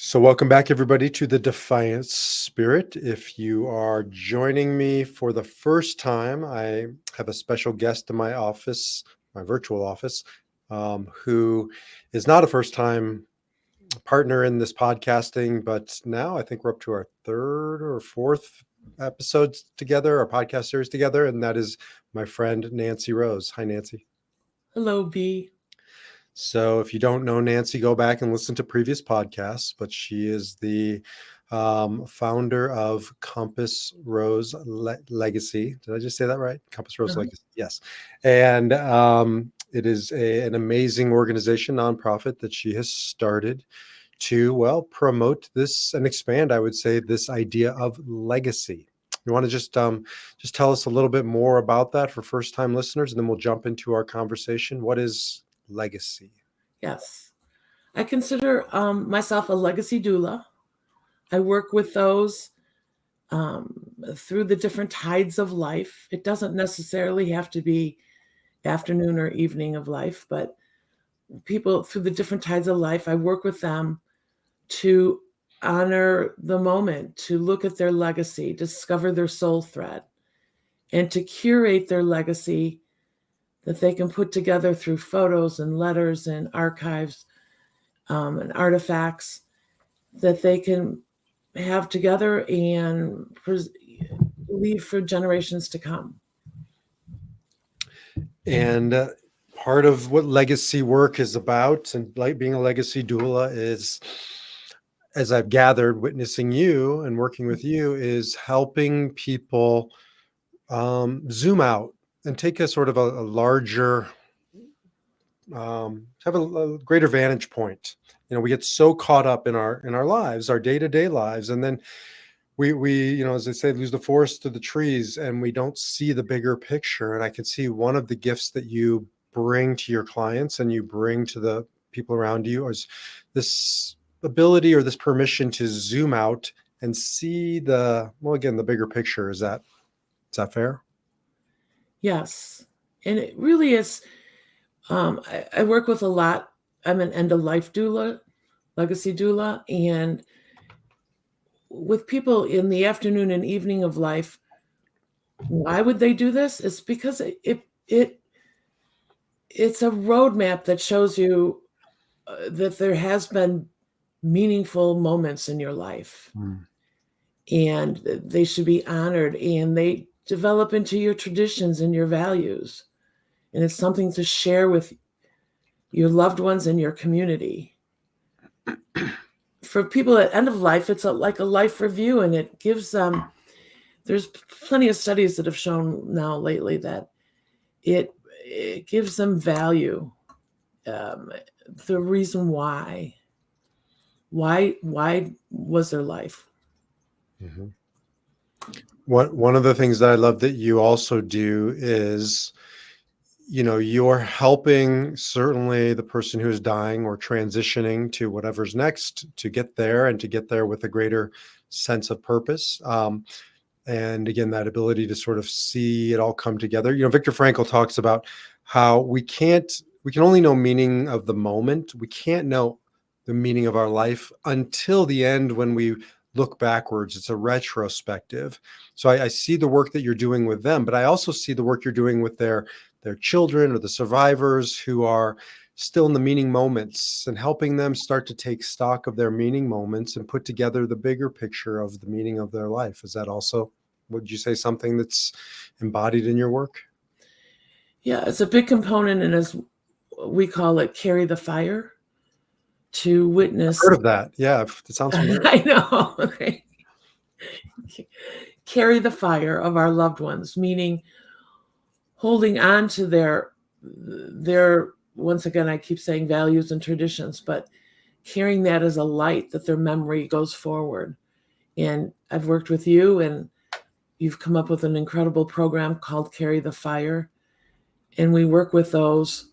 So, welcome back, everybody, to the Defiant Spirit. If you are joining me for the first time, I have a special guest in my office, my virtual office, who is not a first time partner in this podcasting, but now I think we're up to our third or fourth episodes together, our podcast series together, and that is my friend Nancy Rose. Hi, Nancy. Hello, B. So if you don't know Nancy, go back and listen to previous podcasts, but she is the founder of Compass Rose Legacy. Did I just say that right? Compass Rose Uh-huh. Legacy. Yes. And it is an amazing organization, nonprofit that she has started to, well, promote this and expand, I would say, this idea of legacy. You want to just tell us a little bit more about that for first time listeners, and then we'll jump into our conversation. What is legacy? Yes. I consider myself a legacy doula. I work with those through the different tides of life. It doesn't necessarily have to be afternoon or evening of life, but people through the different tides of life, I work with them to honor the moment, to look at their legacy, discover their soul thread, and to curate their legacy that they can put together through photos and letters and archives and artifacts that they can have together and leave for generations to come. And part of what legacy work is about, and like being a legacy doula, is, as I've gathered, witnessing you and working with you, is helping people zoom out and take a sort of a larger, have a greater vantage point. You know, we get so caught up in our lives, our day-to-day lives, and then we as they say, lose the forest to the trees, and we don't see the bigger picture. And I can see one of the gifts that you bring to your clients and you bring to the people around you is this ability or this permission to zoom out and see the bigger picture. Is that fair? Yes. And it really is. I work with a lot. I'm an end of life doula, legacy doula, and with people in the afternoon and evening of life. Why would they do this? It's because it's a roadmap that shows you that there has been meaningful moments in your life, and they should be honored, and they develop into your traditions and your values, and it's something to share with your loved ones and your community. For people at end of life, it's like a life review, and it gives them, there's plenty of studies that have shown now lately that it gives them value, the reason why was their life. Mm-hmm. One of the things that I love that you also do is, you're helping certainly the person who's dying or transitioning to whatever's next to get there, and to get there with a greater sense of purpose. And again, that ability to sort of see it all come together. Viktor Frankl talks about how we can only know meaning of the moment. We can't know the meaning of our life until the end, when we look backwards. It's a retrospective. So I see the work that you're doing with them, but I also see the work you're doing with their children or the survivors who are still in the meaning moments, and helping them start to take stock of their meaning moments and put together the bigger picture of the meaning of their life. Is that also, would you say, something that's embodied in your work? Yeah, it's a big component, and as we call it, carry the fire, to witness. I've heard of that. Yeah, it sounds familiar. I know. Okay. Carry the fire of our loved ones, meaning holding on to their, once again, I keep saying values and traditions, but carrying that as a light, that their memory goes forward. And I've worked with you, and you've come up with an incredible program called Carry the Fire. And we work with those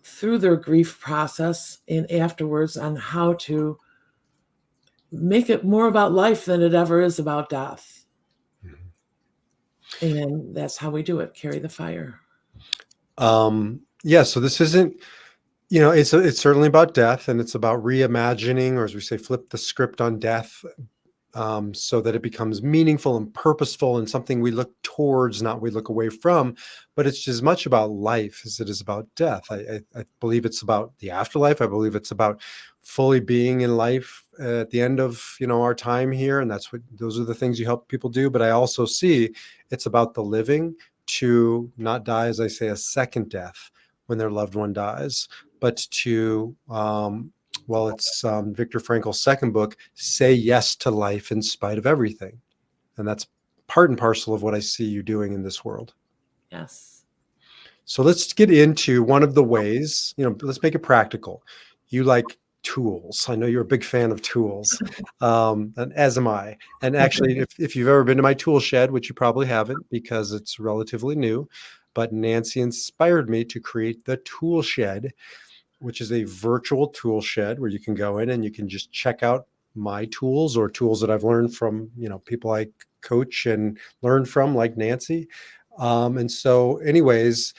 through their grief process and afterwards on how to make it more about life than it ever is about death. Mm-hmm. And that's how we do it, carry the fire. Yeah, so this isn't It's certainly about death, and it's about reimagining, or as we say, flip the script on death, so that it becomes meaningful and purposeful and something we look towards, not we look away from. But it's as much about life as it is about death. I believe it's about the afterlife. I believe it's about fully being in life at the end of our time here, and those are the things you help people do. But I also see it's about the living to not die, as I say, a second death when their loved one dies, but to it's Viktor Frankl's second book, Say Yes to Life in Spite of Everything. And that's part and parcel of what I see you doing in this world. Yes. So let's get into one of the ways, let's make it practical. You like tools. I know you're a big fan of tools, and as am I. And actually, if you've ever been to my tool shed, which you probably haven't because it's relatively new, but Nancy inspired me to create the tool shed, which is a virtual tool shed where you can go in and you can just check out my tools or tools that I've learned from, people I coach and learn from, like Nancy. And so anyways,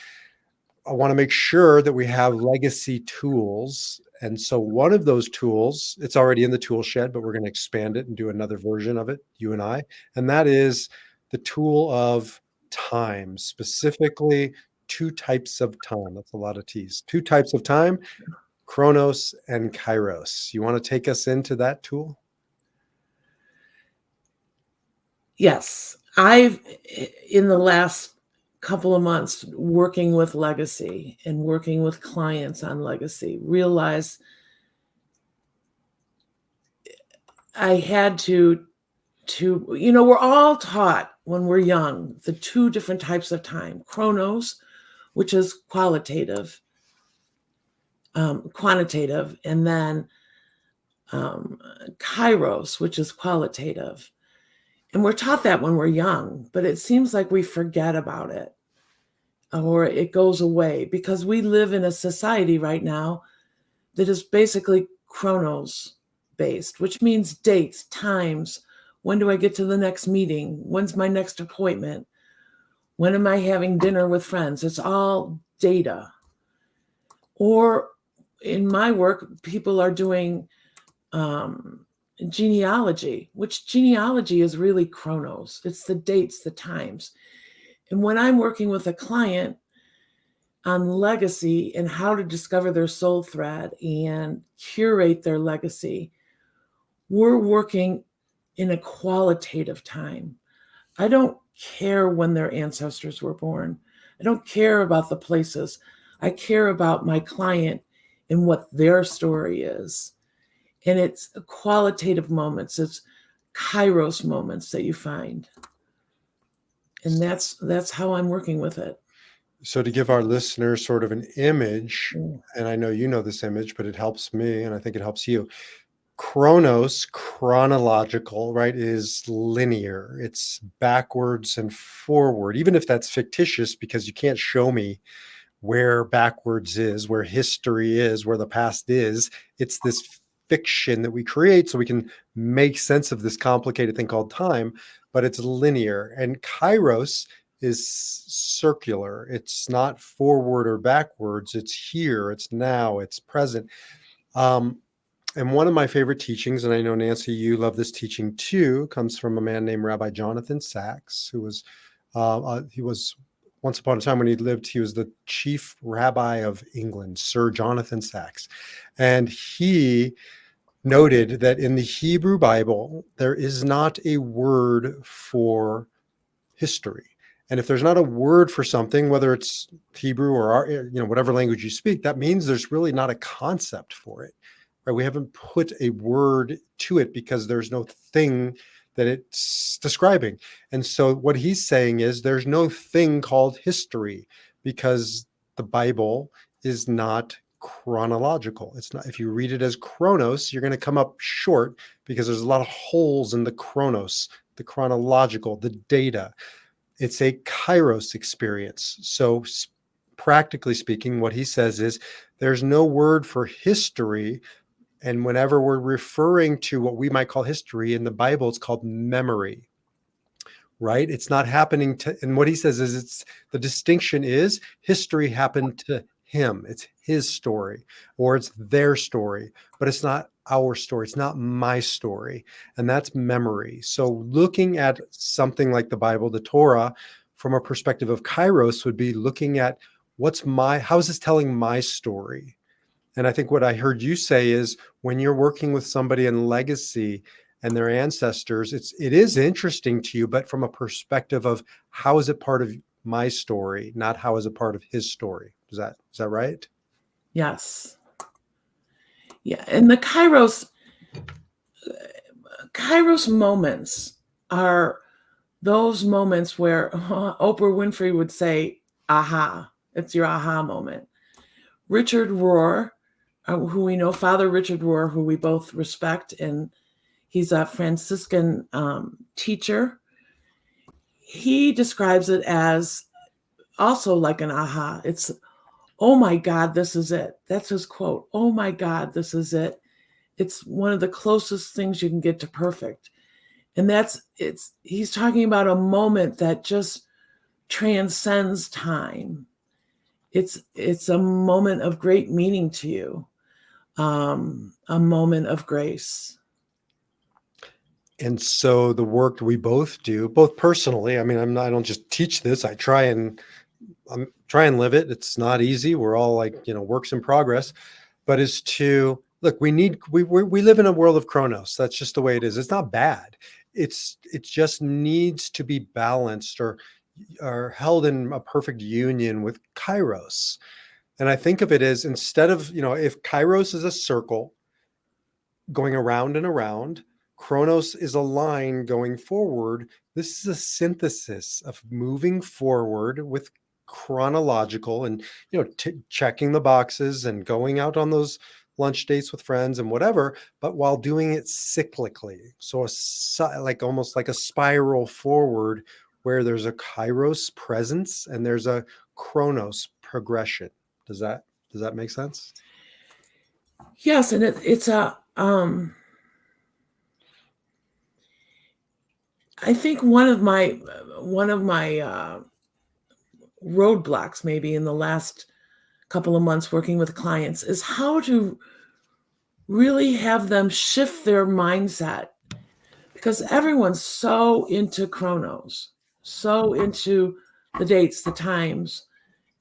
I want to make sure that we have legacy tools. And so one of those tools, it's already in the tool shed, but we're going to expand it and do another version of it, you and I. And that is the tool of time, specifically 2 types of time. That's a lot of T's. 2 types of time, Chronos and Kairos. You want to take us into that tool? Yes. I've, in the last couple of months, working with legacy and working with clients on legacy, realized I had to, we're all taught when we're young, the 2 different types of time: Chronos, which is quantitative, and then Kairos, which is qualitative. And we're taught that when we're young, but it seems like we forget about it or it goes away because we live in a society right now that is basically Chronos based, which means dates, times. When do I get to the next meeting? When's my next appointment? When am I having dinner with friends? It's all data. Or in my work, people are doing genealogy, which genealogy is really Chronos. It's the dates, the times. And when I'm working with a client on legacy and how to discover their soul thread and curate their legacy, we're working in a qualitative time. I don't care when their ancestors were born. I don't care about the places. I care about my client and what their story is. And it's qualitative moments. It's Kairos moments that you find. And that's how I'm working with it. So to give our listeners sort of an image, and I know you know this image, but it helps me, and I think it helps you. Chronos, chronological, right, is linear. It's backwards and forward, even if that's fictitious, because you can't show me where backwards is, where history is, where the past is. It's this fiction that we create so we can make sense of this complicated thing called time, but it's linear. And Kairos is circular. It's not forward or backwards. It's here, it's now, it's present. And one of my favorite teachings, and I know, Nancy, you love this teaching too, comes from a man named Rabbi Jonathan Sacks, who was, he was once upon a time when he lived, he was the chief rabbi of England, Sir Jonathan Sacks. And he noted that in the Hebrew Bible, there is not a word for history. And if there's not a word for something, whether it's Hebrew or whatever language you speak, that means there's really not a concept for it. Right? We haven't put a word to it because there's no thing that it's describing. And so what he's saying is there's no thing called history because the Bible is not chronological. It's not. If you read it as Chronos, you're going to come up short because there's a lot of holes in the Chronos, the chronological, the data. It's a Kairos experience. So practically speaking, what he says is there's no word for history. And whenever we're referring to what we might call history in the Bible, it's called memory, right? It's not happening to, and what he says is the distinction is history happened to him, it's his story, or it's their story, but it's not our story. It's not my story. And that's memory. So looking at something like the Bible, the Torah, from a perspective of Kairos would be looking at how is this telling my story? And I think what I heard you say is when you're working with somebody in legacy and their ancestors, it is interesting to you, but from a perspective of how is it part of my story, not how is it part of his story. Is that right? Yes. Yeah. And the Kairos moments are those moments where Oprah Winfrey would say, aha, it's your aha moment. Richard Rohr, who we know, Father Richard Rohr, who we both respect, and he's a Franciscan teacher. He describes it as also like an aha. It's, oh my God, this is it. That's his quote. Oh my God, this is it. It's one of the closest things you can get to perfect. And he's talking about a moment that just transcends time. It's a moment of great meaning to you, a moment of grace. And so the work we both do, both personally, I mean, I don't just teach this. I try and live it. It's not easy. We're all like, works in progress, but is to look, we live in a world of Chronos. That's just the way it is. It's not bad. It just needs to be balanced or held in a perfect union with Kairos. And I think of it as instead of, if Kairos is a circle going around and around, Chronos is a line going forward. This is a synthesis of moving forward with chronological and, checking the boxes and going out on those lunch dates with friends and whatever, but while doing it cyclically. So almost like a spiral forward where there's a Kairos presence and there's a Chronos progression. Does that make sense? Yes, and it's I think one of my roadblocks maybe in the last couple of months working with clients is how to really have them shift their mindset, because everyone's so into Chronos, so into the dates, the times.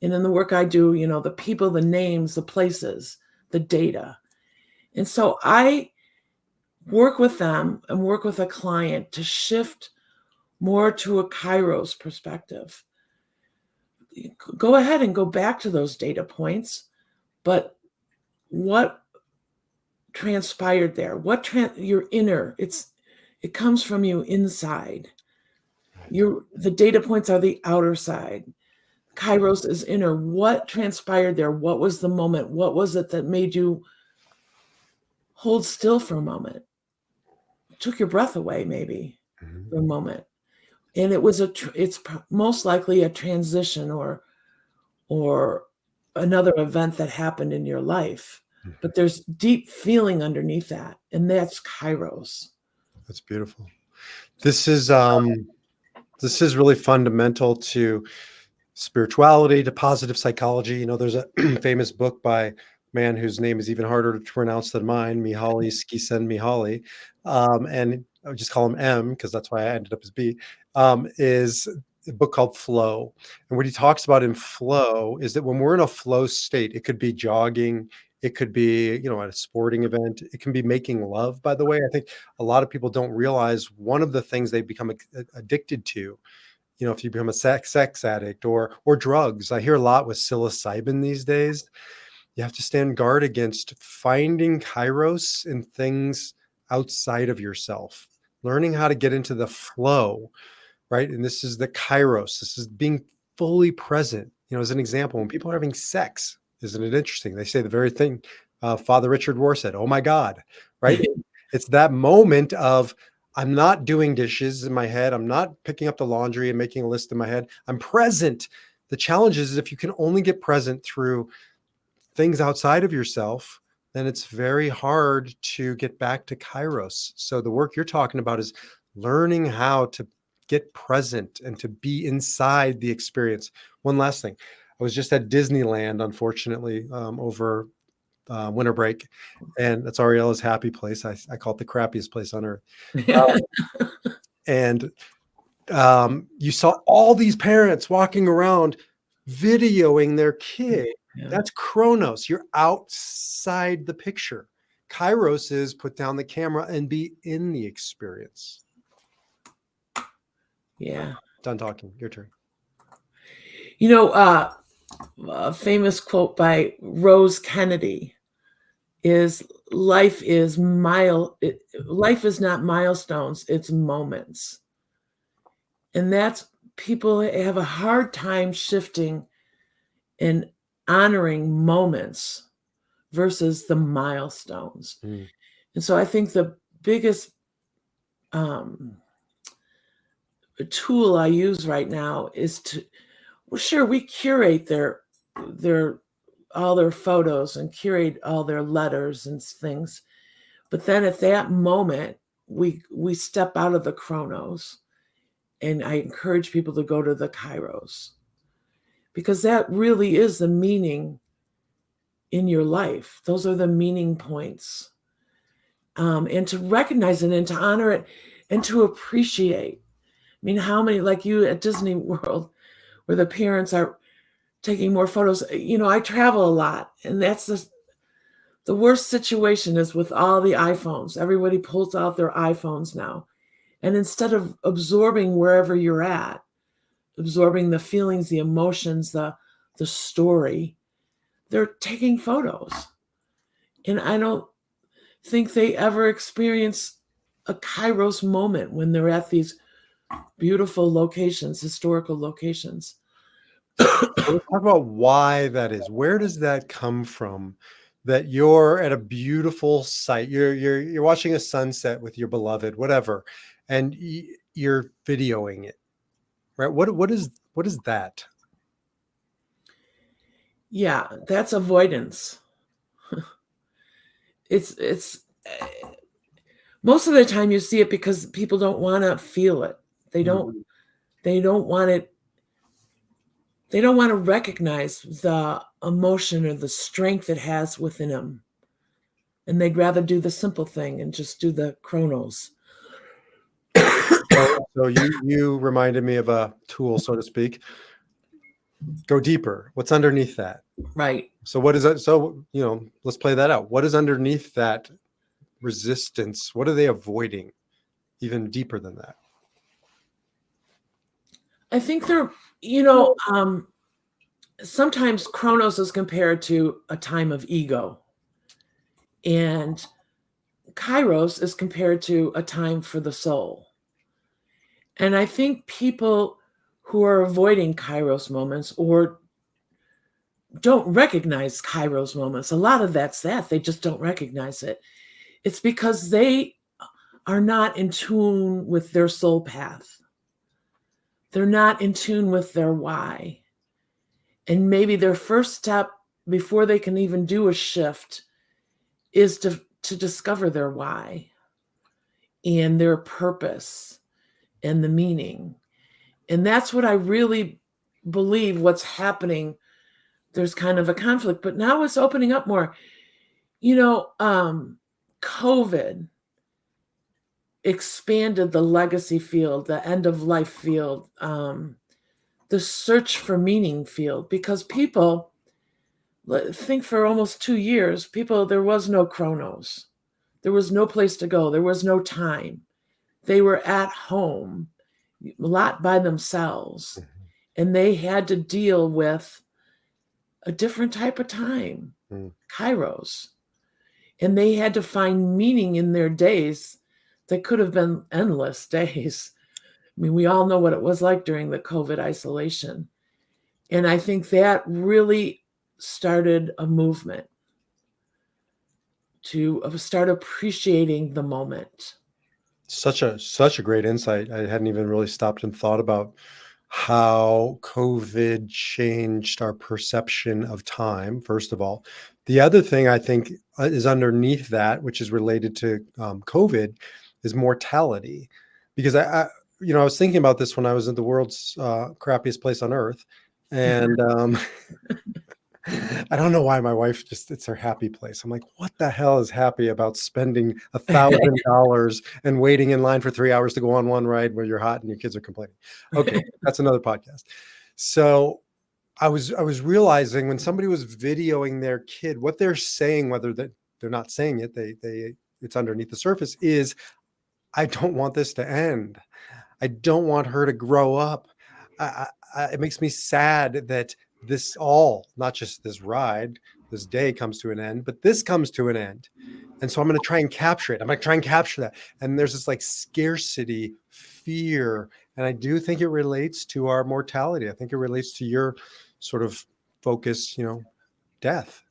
And in the work I do, the people, the names, the places, the data. And so I work with them and work with a client to shift more to a Kairos perspective. Go ahead and go back to those data points, but what transpired there? Your inner, it comes from you inside. The data points are the outer side. Kairos is inner. What transpired there? What was the moment? What was it that made you hold still for a moment? Took your breath away, maybe, for a moment. And it's most likely a transition or another event that happened in your life. But there's deep feeling underneath that, and that's Kairos. That's beautiful. This is really fundamental to spirituality, to positive psychology. There's a famous book by a man whose name is even harder to pronounce than mine, Mihaly Csikszentmihalyi, and I would just call him M because that's why I ended up as B, is a book called Flow. And what he talks about in flow is that when we're in a flow state, it could be jogging, it could be, at a sporting event, it can be making love. By the way, I think a lot of people don't realize one of the things they become addicted to, if you become a sex addict or drugs. I hear a lot with psilocybin these days. You have to stand guard against finding Kairos in things outside of yourself, learning how to get into the flow, right? And this is the Kairos. This is being fully present. As an example, when people are having sex, isn't it interesting? They say the very thing Father Richard Rohr said, oh my God, right? It's that moment of, I'm not doing dishes in my head. I'm not picking up the laundry and making a list in my head. I'm present. The challenge is if you can only get present through things outside of yourself, then it's very hard to get back to Kairos. So the work you're talking about is learning how to get present and to be inside the experience. One last thing. I was just at Disneyland, unfortunately, over winter break, and that's Ariella's happy place. I call it the crappiest place on earth. And you saw all these parents walking around videoing their kid. Yeah. That's Chronos. You're outside the picture. Kairos is put down the camera and be in the experience. Yeah. Done talking. Your turn. You know, a famous quote by Rose Kennedy is life is not milestones, it's moments. And that's, people have a hard time shifting and honoring moments versus the milestones. Mm. And so I think the biggest tool I use right now is to, well, sure, we curate their all their photos and curate all their letters and things, but then at that moment we step out of the Chronos, and I encourage people to go to the Kairos, because that really is the meaning in your life. Those are the meaning points, and to recognize it and to honor it and to appreciate. I mean, how many, like you at Disney World, where the parents are taking more photos? You know, I travel a lot, and that's the worst situation is with all the iPhones. Everybody pulls out their iPhones now. And instead of absorbing wherever you're at, absorbing the feelings, the emotions, the story, they're taking photos. And I don't think they ever experience a Kairos moment when they're at these beautiful locations, historical locations. Let's talk about why that is. Where does that come from? That you're at a beautiful site, you're watching a sunset with your beloved, whatever, and you're videoing it, right? What is that? Yeah, that's avoidance. It's most of the time you see it because people don't want to feel it. They don't want it. They don't want to recognize the emotion or the strength it has within them. And they'd rather do the simple thing and just do the Chronos. So you reminded me of a tool, so to speak. Go deeper. What's underneath that? Right. So what is that? So, let's play that out. What is underneath that resistance? What are they avoiding even deeper than that? I think they're, sometimes Chronos is compared to a time of ego, and Kairos is compared to a time for the soul. And I think people who are avoiding Kairos moments or don't recognize Kairos moments, a lot of that's that. They just don't recognize it. It's because they are not in tune with their soul path. They're not in tune with their why. And maybe their first step before they can even do a shift is to discover their why and their purpose and the meaning. And that's what I really believe what's happening. There's kind of a conflict, but now it's opening up more. COVID expanded the legacy field, the end of life field, the search for meaning field, because people think for almost 2 years, there was no Chronos. There was no place to go. There was no time. They were at home, a lot by themselves, and they had to deal with a different type of time, Kairos. And they had to find meaning in their days that could have been endless days. I mean, we all know what it was like during the COVID isolation. And I think that really started a movement to start appreciating the moment. Such a great insight. I hadn't even really stopped and thought about how COVID changed our perception of time, first of all. The other thing I think is underneath that, which is related to COVID, is mortality. Because I was thinking about this when I was in the world's crappiest place on earth. And I don't know why my wife it's her happy place. I'm like, what the hell is happy about spending $1,000 and waiting in line for 3 hours to go on one ride where you're hot and your kids are complaining? Okay, that's another podcast. So I was realizing when somebody was videoing their kid, what they're saying, whether they're not saying it, they it's underneath the surface, is I don't want this to end. I don't want her to grow up. It makes me sad that this all, not just this ride, this day comes to an end, but this comes to an end. And so I'm going to try and capture it. I'm going to try and capture that. And there's this like scarcity, fear. And I do think it relates to our mortality. I think it relates to your sort of focus, death.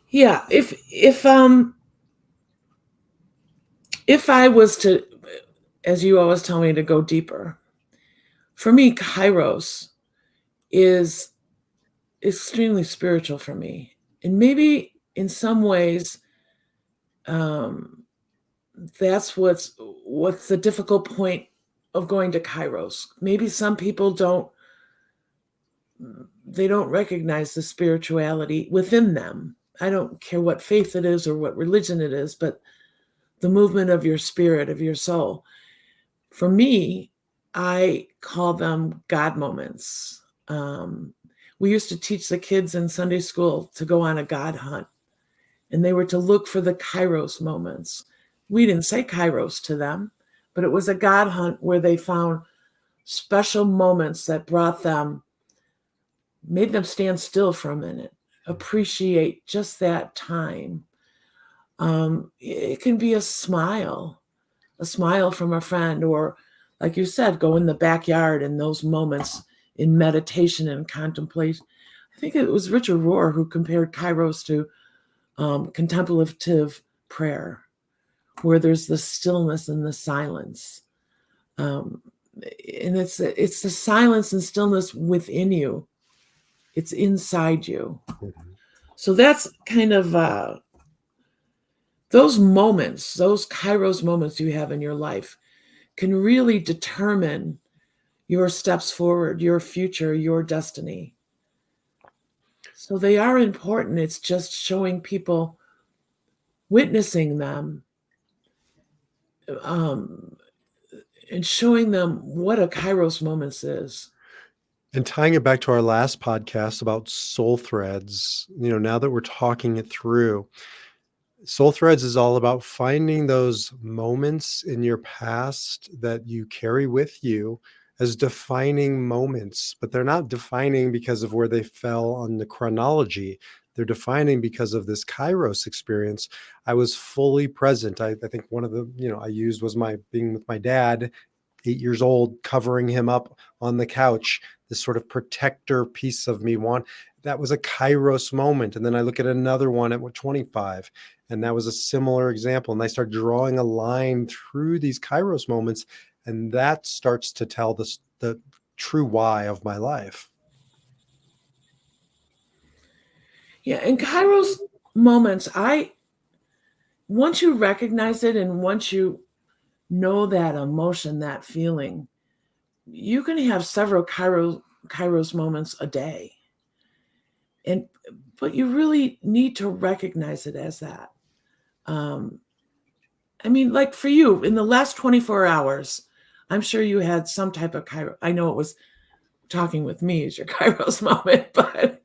Yeah. If I was to, as you always tell me, to go deeper, for me, Kairos is extremely spiritual for me. And maybe in some ways, that's what's the difficult point of going to Kairos. Maybe some people don't recognize the spirituality within them. I don't care what faith it is or what religion it is, but the movement of your spirit, of your soul. For me, I call them God moments. We used to teach the kids in Sunday school to go on a God hunt, and they were to look for the Kairos moments. We didn't say Kairos to them, but it was a God hunt where they found special moments that made them stand still for a minute, appreciate just that time. It can be a smile from a friend, or like you said, go in the backyard in those moments in meditation and contemplation. I think it was Richard Rohr who compared Kairos to contemplative prayer, where there's the stillness and the silence. And it's the silence and stillness within you. It's inside you. Mm-hmm. So that's kind of those moments, those Kairos moments you have in your life can really determine your steps forward, your future, your destiny. So they are important. It's just showing people, witnessing them, and showing them what a Kairos moment is. And tying it back to our last podcast about soul threads, now that we're talking it through, soul threads is all about finding those moments in your past that you carry with you as defining moments, but they're not defining because of where they fell on the chronology. They're defining because of this Kairos experience. I was fully present. I think one of the, I used was my being with my dad, 8 years old, covering him up on the couch, this sort of protector piece of me that was a Kairos moment. And then I look at another one at 25, and that was a similar example. And I start drawing a line through these Kairos moments, and that starts to tell the true why of my life. Yeah, and Kairos moments, once you recognize it and once you know that emotion, that feeling, you can have several Kairos moments a day. But you really need to recognize it as that. Like for you, in the last 24 hours, I'm sure you had some type of Kairos. I know it was talking with me is your Kairos moment, but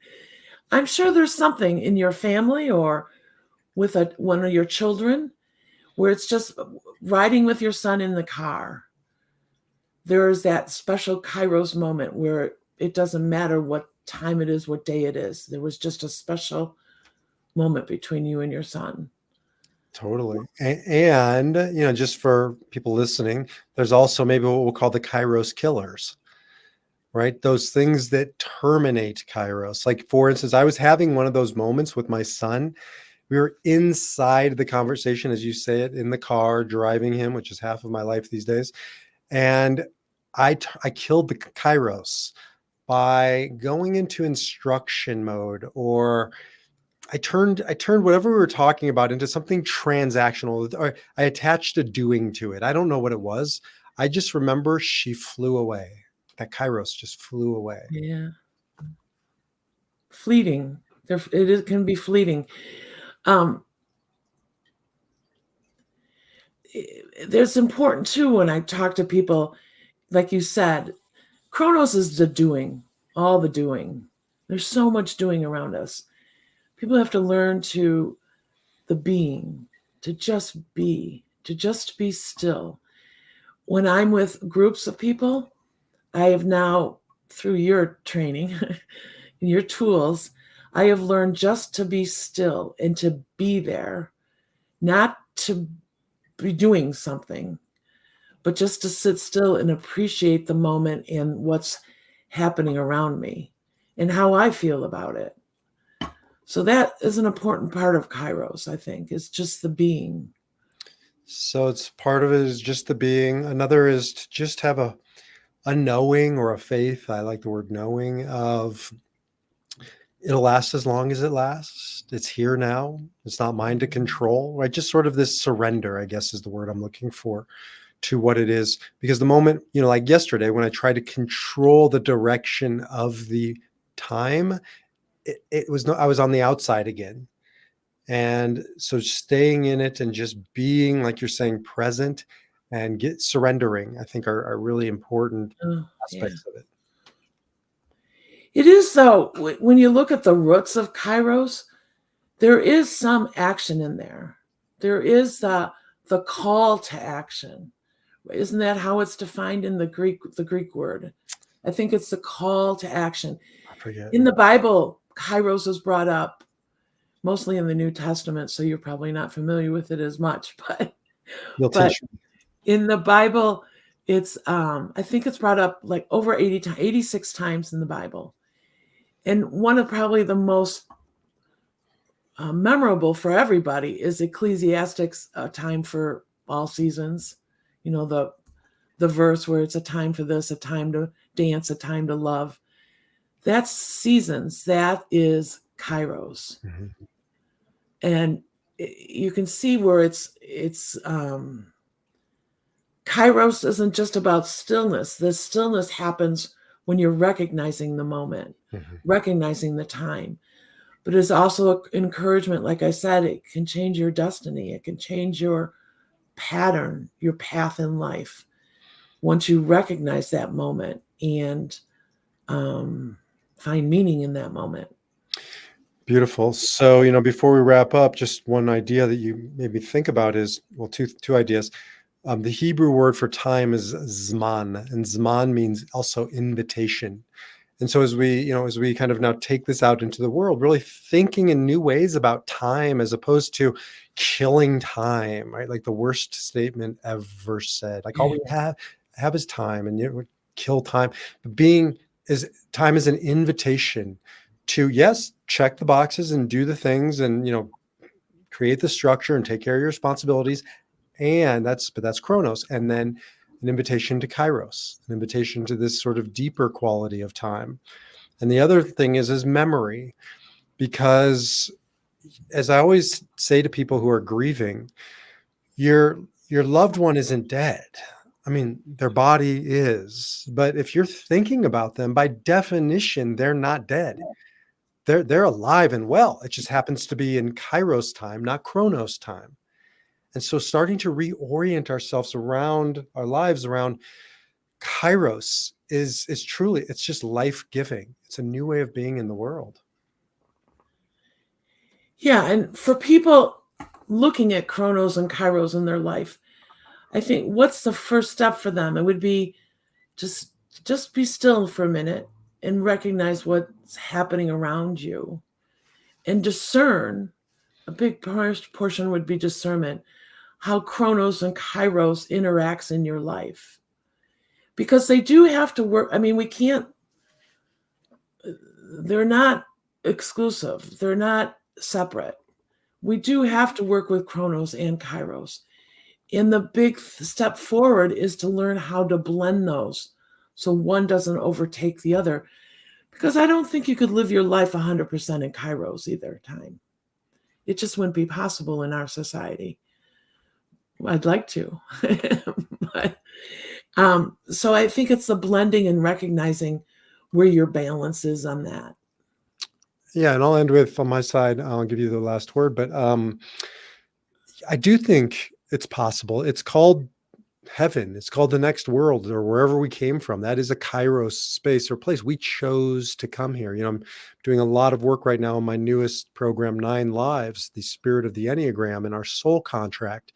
I'm sure there's something in your family or with one of your children where it's just riding with your son in the car. There's that special Kairos moment where it doesn't matter what time it is, what day it is. There was just a special moment between you and your son. Totally. And, just for people listening, there's also maybe what we'll call the Kairos killers, right? Those things that terminate Kairos. Like, for instance, I was having one of those moments with my son. We were inside the conversation, as you say it, in the car, driving him, which is half of my life these days. And I killed the Kairos by going into instruction mode, or I turned whatever we were talking about into something transactional, or I attached a doing to it. I don't know what it was. I just remember she flew away. that Kairos just flew away. Yeah. Fleeting. Can be fleeting. Um, there's important too when I talk to people, like you said, Chronos is the doing, all the doing. There's so much doing around us. People have to learn to the being, to just be still. When I'm with groups of people, I have now, through your training and your tools, I have learned just to be still and to be there, not to be doing something, but just to sit still and appreciate the moment and what's happening around me and how I feel about it. So that is an important part of Kairos, I think, is just the being. So it's part of it is just the being. Another is to just have a knowing or a faith. I like the word knowing of it'll last as long as it lasts. It's here now. It's not mine to control. Right? Just sort of this surrender, I guess, is the word I'm looking for to what it is. Because the moment, like yesterday, when I tried to control the direction of the time, it was no, I was on the outside again. And so staying in it and just being, like you're saying, present and surrendering, I think are really important Oh, yeah. aspects of it. It is, though, when you look at the roots of Kairos, there is some action in there. There is the call to action. Isn't that how it's defined in the Greek word? I think it's the call to action. I forget. In the Bible, Kairos is brought up mostly in the New Testament, so you're probably not familiar with it as much. But in the Bible, it's I think it's brought up like over 86 times in the Bible. And one of probably the most memorable for everybody is Ecclesiastes, a time for all seasons. The verse where it's a time for this, a time to dance, a time to love. That's seasons. That is Kairos. Mm-hmm. And you can see where it's Kairos isn't just about stillness. The stillness happens when you're recognizing the moment, recognizing the time. But it's also an encouragement. Like I said, it can change your destiny. It can change your pattern, your path in life, once you recognize that moment and find meaning in that moment. Beautiful. So, before we wrap up, just one idea that you maybe think about is, well, two ideas. The Hebrew word for time is zman, and zman means also invitation. And so as we kind of now take this out into the world, really thinking in new ways about time as opposed to killing time, right? Like the worst statement ever said. Like all we have is time, and you kill time. But time is an invitation to, yes, check the boxes and do the things and, create the structure and take care of your responsibilities. And that's Chronos. And then an invitation to Kairos, an invitation to this sort of deeper quality of time. And the other thing is memory, because as I always say to people who are grieving, your loved one isn't dead. I mean, their body is, but if you're thinking about them, by definition, they're not dead. They're alive and well. It just happens to be in Kairos time, not Chronos time. And so starting to reorient ourselves around our lives around Kairos is truly, it's just life-giving. It's a new way of being in the world. Yeah. And for people looking at Chronos and Kairos in their life, I think what's the first step for them? It would be just be still for a minute and recognize what's happening around you and discern. A big portion would be discernment, how Chronos and Kairos interacts in your life. Because they do have to work. I mean, they're not exclusive. They're not separate. We do have to work with Chronos and Kairos. And the big step forward is to learn how to blend those so one doesn't overtake the other. Because I don't think you could live your life 100% in Kairos either time. It just wouldn't be possible in our society. I'd like to. But, so I think it's the blending and recognizing where your balance is on that. Yeah, and I'll end with, on my side, I'll give you the last word, but I do think it's possible. It's called heaven. It's called the next world, or wherever we came from. That is a Kairos space or place. We chose to come here. I'm doing a lot of work right now on my newest program, 9 Lives, the Spirit of the Enneagram, and our soul contract.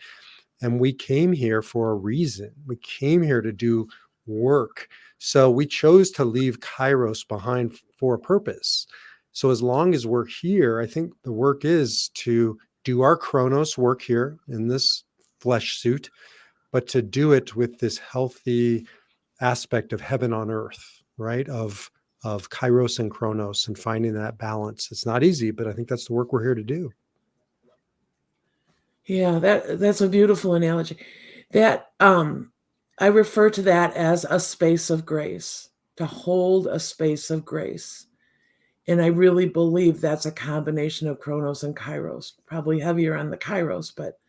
And we came here for a reason. We came here to do work. So we chose to leave Kairos behind for a purpose. So as long as we're here, I think the work is to do our Chronos work here in this flesh suit, but to do it with this healthy aspect of heaven on earth, right? Of Kairos and Chronos, and finding that balance. It's not easy, but I think that's the work we're here to do. Yeah, that's a beautiful analogy. That I refer to that as a space of grace, to hold a space of grace. And I really believe that's a combination of Chronos and Kairos, probably heavier on the Kairos, but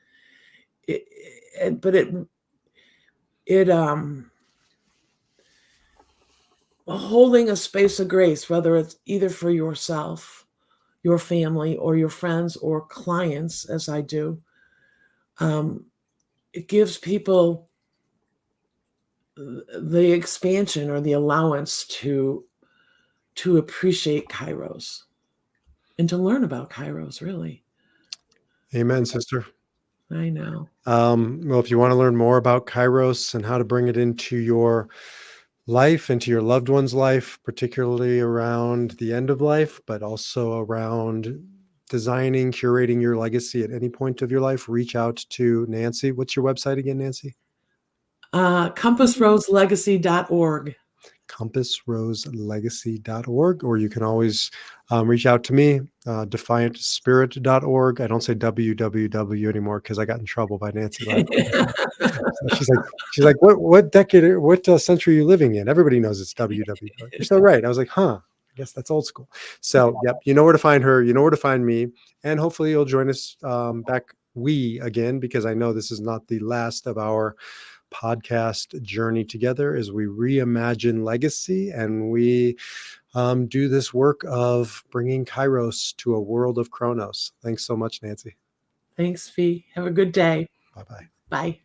holding a space of grace, whether it's either for yourself, your family, or your friends or clients, as I do, it gives people the expansion or the allowance to appreciate Kairos and to learn about Kairos, really. Amen, sister. I know. Well, if you want to learn more about Kairos and how to bring it into your life, into your loved one's life, particularly around the end of life, but also around designing, curating your legacy at any point of your life, reach out to Nancy. What's your website again, Nancy? CompassRoseLegacy.org. CompassRoseLegacy.org, or you can always reach out to me, DefiantSpirit.org. I don't say www anymore because I got in trouble by Nancy. She's like, what decade, what century are you living in? Everybody knows it's www. You're so right. I was like, I guess that's old school. So, yep, you know where to find her. You know where to find me. And hopefully you'll join us back again, because I know this is not the last of our podcast journey together as we reimagine legacy and we do this work of bringing Kairos to a world of Chronos. Thanks so much, Nancy. Thanks, Fee. Have a good day. Bye-bye. Bye.